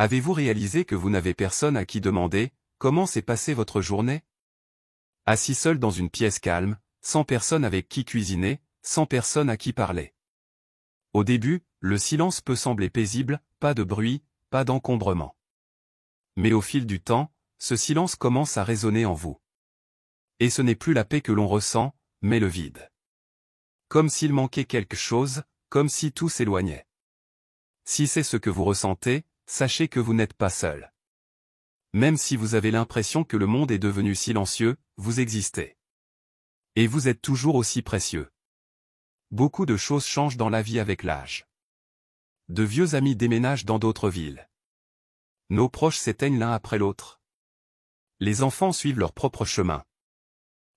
Avez-vous réalisé que vous n'avez personne à qui demander « Comment s'est passée votre journée ?» Assis seul dans une pièce calme, sans personne avec qui cuisiner, sans personne à qui parler. Au début, le silence peut sembler paisible, pas de bruit, pas d'encombrement. Mais au fil du temps, ce silence commence à résonner en vous. Et ce n'est plus la paix que l'on ressent, mais le vide. Comme s'il manquait quelque chose, comme si tout s'éloignait. Si c'est ce que vous ressentez, sachez que vous n'êtes pas seul. Même si vous avez l'impression que le monde est devenu silencieux, vous existez. Et vous êtes toujours aussi précieux. Beaucoup de choses changent dans la vie avec l'âge. De vieux amis déménagent dans d'autres villes. Nos proches s'éteignent l'un après l'autre. Les enfants suivent leur propre chemin.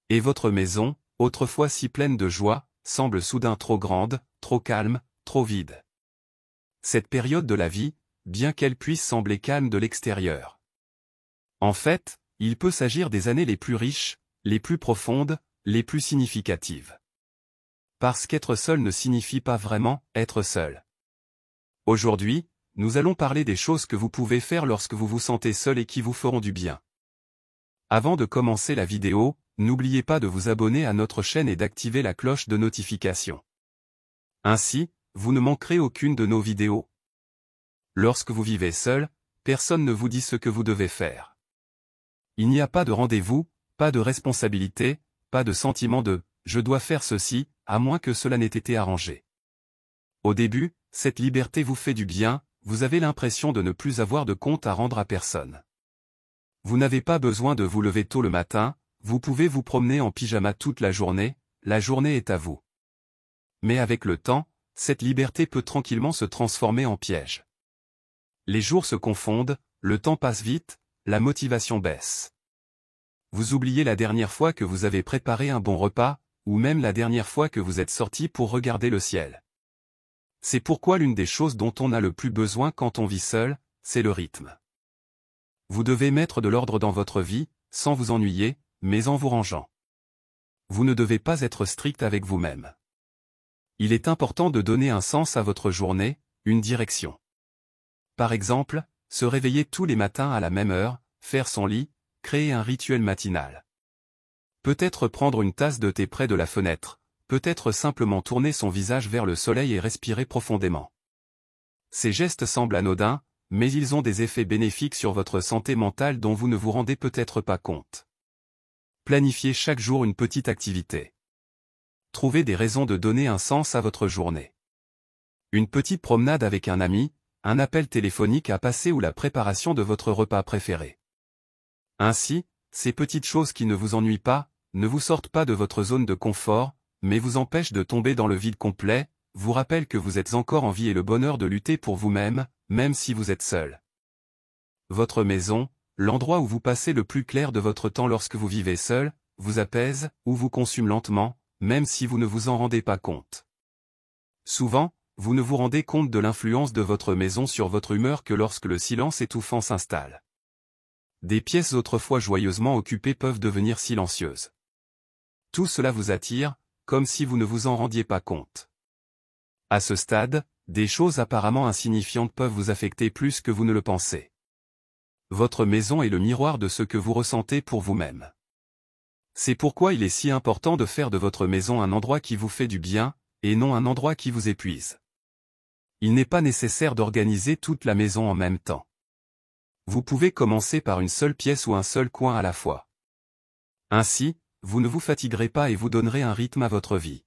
Et votre maison, autrefois si pleine de joie, semble soudain trop grande, trop calme, trop vide. Cette période de la vie, bien qu'elle puisse sembler calme de l'extérieur. En fait, il peut s'agir des années les plus riches, les plus profondes, les plus significatives. Parce qu'être seul ne signifie pas vraiment être seul. Aujourd'hui, nous allons parler des choses que vous pouvez faire lorsque vous vous sentez seul et qui vous feront du bien. Avant de commencer la vidéo, n'oubliez pas de vous abonner à notre chaîne et d'activer la cloche de notification. Ainsi, vous ne manquerez aucune de nos vidéos. Lorsque vous vivez seul, personne ne vous dit ce que vous devez faire. Il n'y a pas de rendez-vous, pas de responsabilité, pas de sentiment de « je dois faire ceci », à moins que cela n'ait été arrangé. Au début, cette liberté vous fait du bien, vous avez l'impression de ne plus avoir de compte à rendre à personne. Vous n'avez pas besoin de vous lever tôt le matin, vous pouvez vous promener en pyjama toute la journée est à vous. Mais avec le temps, cette liberté peut tranquillement se transformer en piège. Les jours se confondent, le temps passe vite, la motivation baisse. Vous oubliez la dernière fois que vous avez préparé un bon repas, ou même la dernière fois que vous êtes sorti pour regarder le ciel. C'est pourquoi l'une des choses dont on a le plus besoin quand on vit seul, c'est le rythme. Vous devez mettre de l'ordre dans votre vie, sans vous ennuyer, mais en vous rangeant. Vous ne devez pas être strict avec vous-même. Il est important de donner un sens à votre journée, une direction. Par exemple, se réveiller tous les matins à la même heure, faire son lit, créer un rituel matinal. Peut-être prendre une tasse de thé près de la fenêtre, peut-être simplement tourner son visage vers le soleil et respirer profondément. Ces gestes semblent anodins, mais ils ont des effets bénéfiques sur votre santé mentale dont vous ne vous rendez peut-être pas compte. Planifiez chaque jour une petite activité. Trouvez des raisons de donner un sens à votre journée. Une petite promenade avec un ami, un appel téléphonique à passer ou la préparation de votre repas préféré. Ainsi, ces petites choses qui ne vous ennuient pas, ne vous sortent pas de votre zone de confort, mais vous empêchent de tomber dans le vide complet, vous rappellent que vous êtes encore en vie et le bonheur de lutter pour vous-même, même si vous êtes seul. Votre maison, l'endroit où vous passez le plus clair de votre temps lorsque vous vivez seul, vous apaise, ou vous consume lentement, même si vous ne vous en rendez pas compte. Souvent, vous ne vous rendez compte de l'influence de votre maison sur votre humeur que lorsque le silence étouffant s'installe. Des pièces autrefois joyeusement occupées peuvent devenir silencieuses. Tout cela vous attire, comme si vous ne vous en rendiez pas compte. À ce stade, des choses apparemment insignifiantes peuvent vous affecter plus que vous ne le pensez. Votre maison est le miroir de ce que vous ressentez pour vous-même. C'est pourquoi il est si important de faire de votre maison un endroit qui vous fait du bien, et non un endroit qui vous épuise. Il n'est pas nécessaire d'organiser toute la maison en même temps. Vous pouvez commencer par une seule pièce ou un seul coin à la fois. Ainsi, vous ne vous fatiguerez pas et vous donnerez un rythme à votre vie.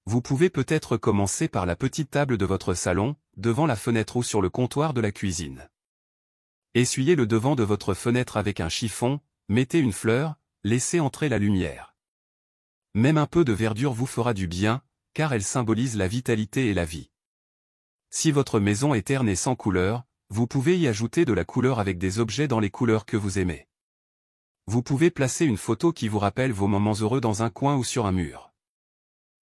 Vous pouvez peut-être commencer par la petite table de votre salon, devant la fenêtre ou sur le comptoir de la cuisine. Essuyez le devant de votre fenêtre avec un chiffon, mettez une fleur, laissez entrer la lumière. Même un peu de verdure vous fera du bien, car elle symbolise la vitalité et la vie. Si votre maison est terne et sans couleur, vous pouvez y ajouter de la couleur avec des objets dans les couleurs que vous aimez. Vous pouvez placer une photo qui vous rappelle vos moments heureux dans un coin ou sur un mur.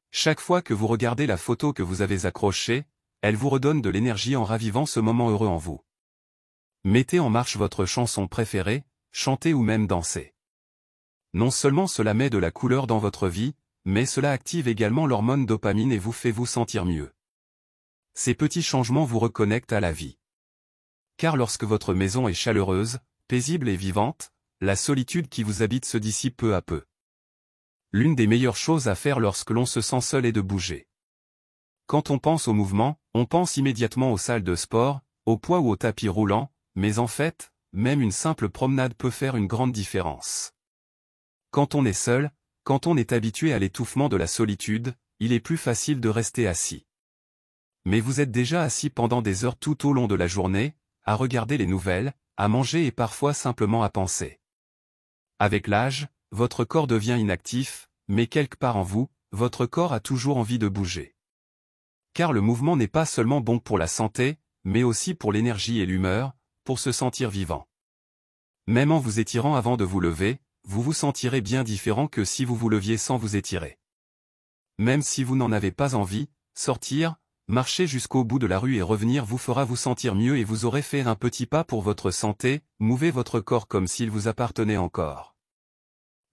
Chaque fois que vous regardez la photo que vous avez accrochée, elle vous redonne de l'énergie en ravivant ce moment heureux en vous. Mettez en marche votre chanson préférée, chantez ou même dansez. Non seulement cela met de la couleur dans votre vie, mais cela active également l'hormone dopamine et vous fait vous sentir mieux. Ces petits changements vous reconnectent à la vie. car lorsque votre maison est chaleureuse, paisible et vivante, la solitude qui vous habite se dissipe peu à peu. L'une des meilleures choses à faire lorsque l'on se sent seul est de bouger. Quand on pense au mouvement, on pense immédiatement aux salles de sport, au poids ou au tapis roulant, mais en fait, même une simple promenade peut faire une grande différence. Quand on est seul, quand on est habitué à l'étouffement de la solitude, il est plus facile de rester assis. Mais vous êtes déjà assis pendant des heures tout au long de la journée, à regarder les nouvelles, à manger et parfois simplement à penser. Avec l'âge, votre corps devient inactif, mais quelque part en vous, votre corps a toujours envie de bouger. Car le mouvement n'est pas seulement bon pour la santé, mais aussi pour l'énergie et l'humeur, pour se sentir vivant. Même en vous étirant avant de vous lever, vous vous sentirez bien différent que si vous vous leviez sans vous étirer. Même si vous n'en avez pas envie, sortir, marcher jusqu'au bout de la rue et revenir vous fera vous sentir mieux et vous aurez fait un petit pas pour votre santé, mouvez votre corps comme s'il vous appartenait encore.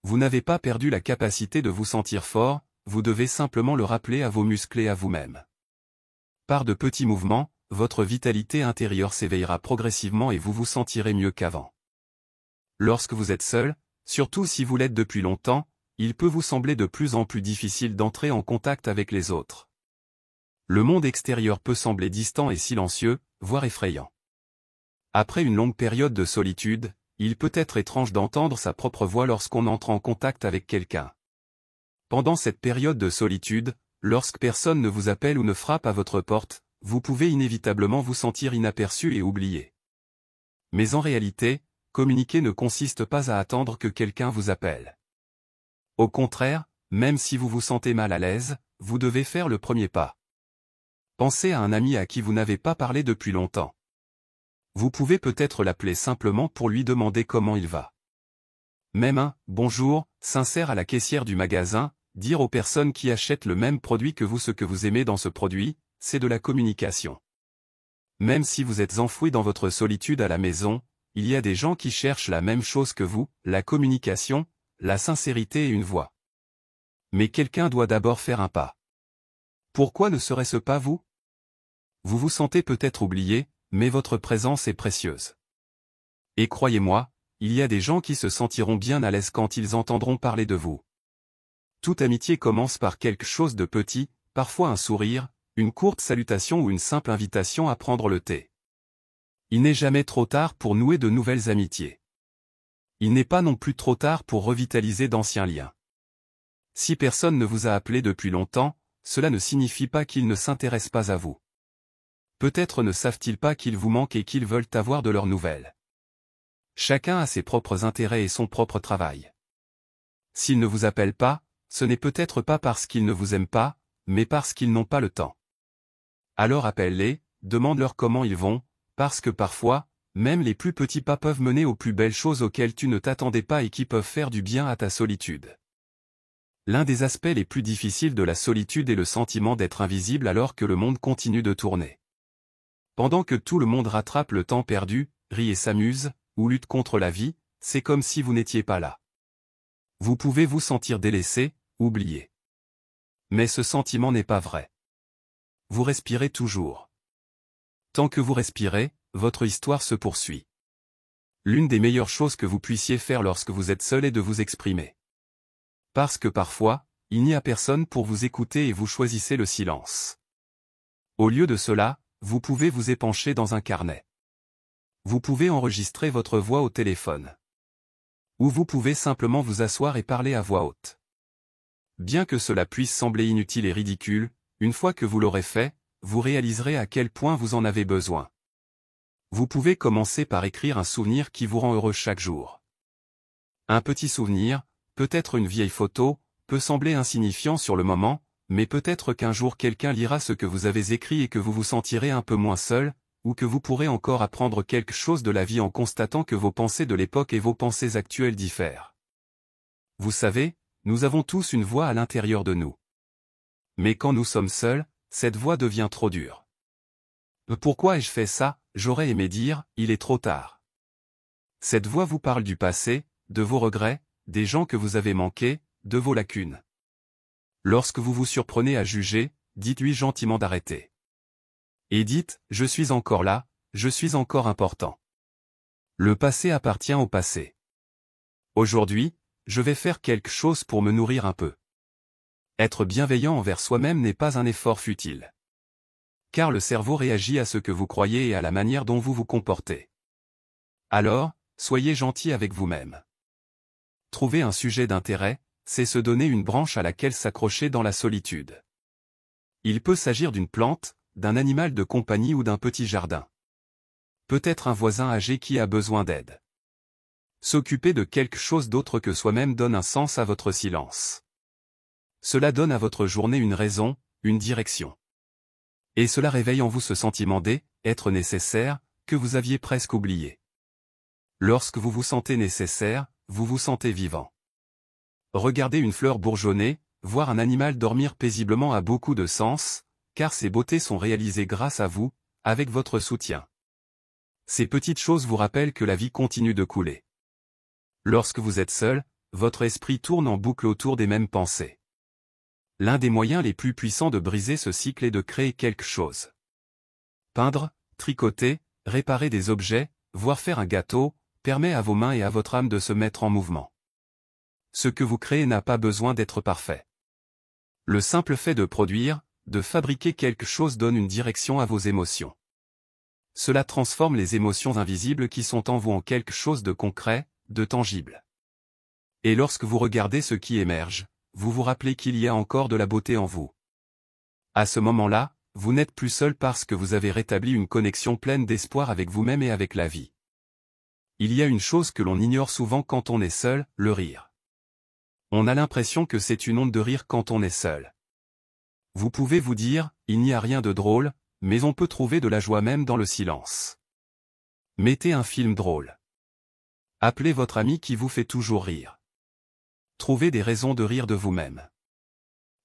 Vous n'avez pas perdu la capacité de vous sentir fort, vous devez simplement le rappeler à vos muscles et à vous-même. Par de petits mouvements, votre vitalité intérieure s'éveillera progressivement et vous vous sentirez mieux qu'avant. Lorsque vous êtes seul, surtout si vous l'êtes depuis longtemps, il peut vous sembler de plus en plus difficile d'entrer en contact avec les autres. Le monde extérieur peut sembler distant et silencieux, voire effrayant. Après une longue période de solitude, il peut être étrange d'entendre sa propre voix lorsqu'on entre en contact avec quelqu'un. Pendant cette période de solitude, lorsque personne ne vous appelle ou ne frappe à votre porte, vous pouvez inévitablement vous sentir inaperçu et oublié. Mais en réalité, communiquer ne consiste pas à attendre que quelqu'un vous appelle. Au contraire, même si vous vous sentez mal à l'aise, vous devez faire le premier pas. Pensez à un ami à qui vous n'avez pas parlé depuis longtemps. Vous pouvez peut-être l'appeler simplement pour lui demander comment il va. Même un « bonjour » sincère à la caissière du magasin, dire aux personnes qui achètent le même produit que vous ce que vous aimez dans ce produit, c'est de la communication. Même si vous êtes enfoui dans votre solitude à la maison, il y a des gens qui cherchent la même chose que vous, la communication, la sincérité et une voix. Mais quelqu'un doit d'abord faire un pas. Pourquoi ne serait-ce pas vous? Vous vous sentez peut-être oublié, mais votre présence est précieuse. Et croyez-moi, il y a des gens qui se sentiront bien à l'aise quand ils entendront parler de vous. Toute amitié commence par quelque chose de petit, parfois un sourire, une courte salutation ou une simple invitation à prendre le thé. Il n'est jamais trop tard pour nouer de nouvelles amitiés. Il n'est pas non plus trop tard pour revitaliser d'anciens liens. Si personne ne vous a appelé depuis longtemps, cela ne signifie pas qu'ils ne s'intéressent pas à vous. Peut-être ne savent-ils pas qu'ils vous manquent et qu'ils veulent avoir de leurs nouvelles. Chacun a ses propres intérêts et son propre travail. S'ils ne vous appellent pas, ce n'est peut-être pas parce qu'ils ne vous aiment pas, mais parce qu'ils n'ont pas le temps. Alors appelle-les, demande-leur comment ils vont, parce que parfois, même les plus petits pas peuvent mener aux plus belles choses auxquelles tu ne t'attendais pas et qui peuvent faire du bien à ta solitude. L'un des aspects les plus difficiles de la solitude est le sentiment d'être invisible alors que le monde continue de tourner. Pendant que tout le monde rattrape le temps perdu, rit et s'amuse, ou lutte contre la vie, c'est comme si vous n'étiez pas là. Vous pouvez vous sentir délaissé, oublié. Mais ce sentiment n'est pas vrai. Vous respirez toujours. Tant que vous respirez, votre histoire se poursuit. L'une des meilleures choses que vous puissiez faire lorsque vous êtes seul est de vous exprimer. Parce que parfois, il n'y a personne pour vous écouter et vous choisissez le silence. Au lieu de cela, vous pouvez vous épancher dans un carnet. Vous pouvez enregistrer votre voix au téléphone. Ou vous pouvez simplement vous asseoir et parler à voix haute. Bien que cela puisse sembler inutile et ridicule, une fois que vous l'aurez fait, vous réaliserez à quel point vous en avez besoin. Vous pouvez commencer par écrire un souvenir qui vous rend heureux chaque jour. Un petit souvenir, peut-être une vieille photo, peut sembler insignifiant sur le moment, mais peut-être qu'un jour quelqu'un lira ce que vous avez écrit et que vous vous sentirez un peu moins seul, ou que vous pourrez encore apprendre quelque chose de la vie en constatant que vos pensées de l'époque et vos pensées actuelles diffèrent. Vous savez, nous avons tous une voix à l'intérieur de nous. Mais quand nous sommes seuls, cette voix devient trop dure. Pourquoi ai-je fait ça? J'aurais aimé dire, il est trop tard. Cette voix vous parle du passé, de vos regrets, des gens que vous avez manqués, de vos lacunes. Lorsque vous vous surprenez à juger, dites-lui gentiment d'arrêter. Et dites, je suis encore là, je suis encore important. Le passé appartient au passé. Aujourd'hui, je vais faire quelque chose pour me nourrir un peu. Être bienveillant envers soi-même n'est pas un effort futile. Car le cerveau réagit à ce que vous croyez et à la manière dont vous vous comportez. Alors, soyez gentil avec vous-même. Trouver un sujet d'intérêt, c'est se donner une branche à laquelle s'accrocher dans la solitude. Il peut s'agir d'une plante, d'un animal de compagnie ou d'un petit jardin. Peut-être un voisin âgé qui a besoin d'aide. S'occuper de quelque chose d'autre que soi-même donne un sens à votre silence. Cela donne à votre journée une raison, une direction. Et cela réveille en vous ce sentiment d'être nécessaire, que vous aviez presque oublié. Lorsque vous vous sentez nécessaire, vous vous sentez vivant. Regarder une fleur bourgeonner, voir un animal dormir paisiblement a beaucoup de sens, car ces beautés sont réalisées grâce à vous, avec votre soutien. Ces petites choses vous rappellent que la vie continue de couler. Lorsque vous êtes seul, votre esprit tourne en boucle autour des mêmes pensées. L'un des moyens les plus puissants de briser ce cycle est de créer quelque chose. Peindre, tricoter, réparer des objets, voire faire un gâteau, permet à vos mains et à votre âme de se mettre en mouvement. Ce que vous créez n'a pas besoin d'être parfait. Le simple fait de produire, de fabriquer quelque chose donne une direction à vos émotions. Cela transforme les émotions invisibles qui sont en vous en quelque chose de concret, de tangible. Et lorsque vous regardez ce qui émerge, vous vous rappelez qu'il y a encore de la beauté en vous. À ce moment-là, vous n'êtes plus seul parce que vous avez rétabli une connexion pleine d'espoir avec vous-même et avec la vie. Il y a une chose que l'on ignore souvent quand on est seul, le rire. On a l'impression que c'est une honte de rire quand on est seul. Vous pouvez vous dire, il n'y a rien de drôle, mais on peut trouver de la joie même dans le silence. Mettez un film drôle. Appelez votre ami qui vous fait toujours rire. Trouvez des raisons de rire de vous-même.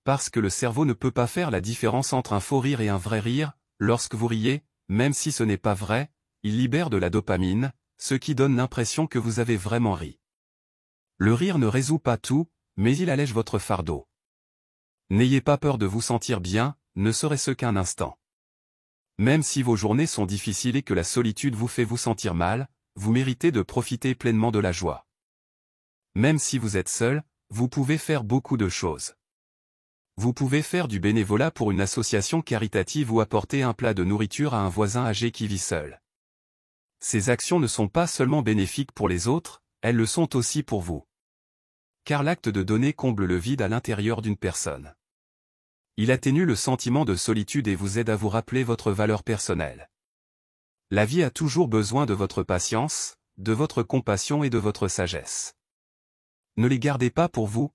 Parce que le cerveau ne peut pas faire la différence entre un faux rire et un vrai rire, lorsque vous riez, même si ce n'est pas vrai, il libère de la dopamine, ce qui donne l'impression que vous avez vraiment ri. Le rire ne résout pas tout, mais il allège votre fardeau. N'ayez pas peur de vous sentir bien, ne serait-ce qu'un instant. Même si vos journées sont difficiles et que la solitude vous fait vous sentir mal, vous méritez de profiter pleinement de la joie. Même si vous êtes seul, vous pouvez faire beaucoup de choses. Vous pouvez faire du bénévolat pour une association caritative ou apporter un plat de nourriture à un voisin âgé qui vit seul. Ces actions ne sont pas seulement bénéfiques pour les autres, elles le sont aussi pour vous. Car l'acte de donner comble le vide à l'intérieur d'une personne. Il atténue le sentiment de solitude et vous aide à vous rappeler votre valeur personnelle. La vie a toujours besoin de votre patience, de votre compassion et de votre sagesse. Ne les gardez pas pour vous.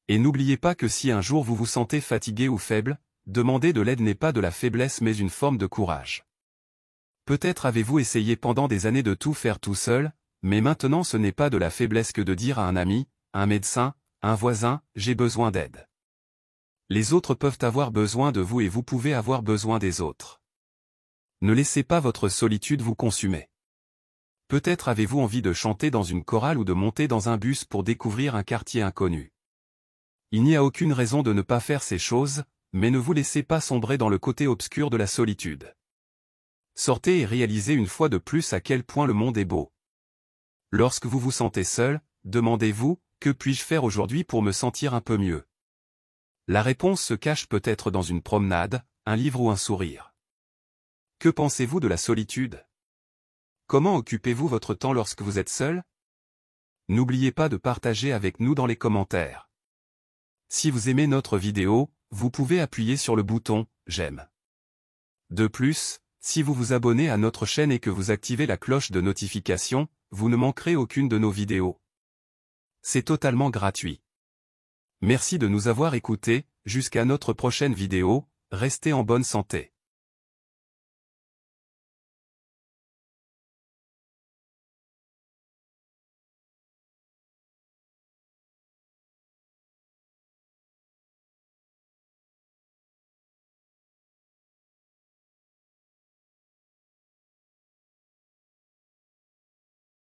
Et n'oubliez pas que si un jour vous vous sentez fatigué ou faible, demander de l'aide n'est pas de la faiblesse mais une forme de courage. Peut-être avez-vous essayé pendant des années de tout faire tout seul, mais maintenant ce n'est pas de la faiblesse que de dire à un ami, un médecin, un voisin, j'ai besoin d'aide. Les autres peuvent avoir besoin de vous et vous pouvez avoir besoin des autres. Ne laissez pas votre solitude vous consumer. Peut-être avez-vous envie de chanter dans une chorale ou de monter dans un bus pour découvrir un quartier inconnu. Il n'y a aucune raison de ne pas faire ces choses, mais ne vous laissez pas sombrer dans le côté obscur de la solitude. Sortez et réalisez une fois de plus à quel point le monde est beau. Lorsque vous vous sentez seul, demandez-vous, que puis-je faire aujourd'hui pour me sentir un peu mieux? La réponse se cache peut-être dans une promenade, un livre ou un sourire. Que pensez-vous de la solitude? Comment occupez-vous votre temps lorsque vous êtes seul? N'oubliez pas de partager avec nous dans les commentaires. Si vous aimez notre vidéo, vous pouvez appuyer sur le bouton « J'aime ». De plus, si vous vous abonnez à notre chaîne et que vous activez la cloche de notification, vous ne manquerez aucune de nos vidéos. C'est totalement gratuit. Merci de nous avoir écoutés, jusqu'à notre prochaine vidéo, restez en bonne santé.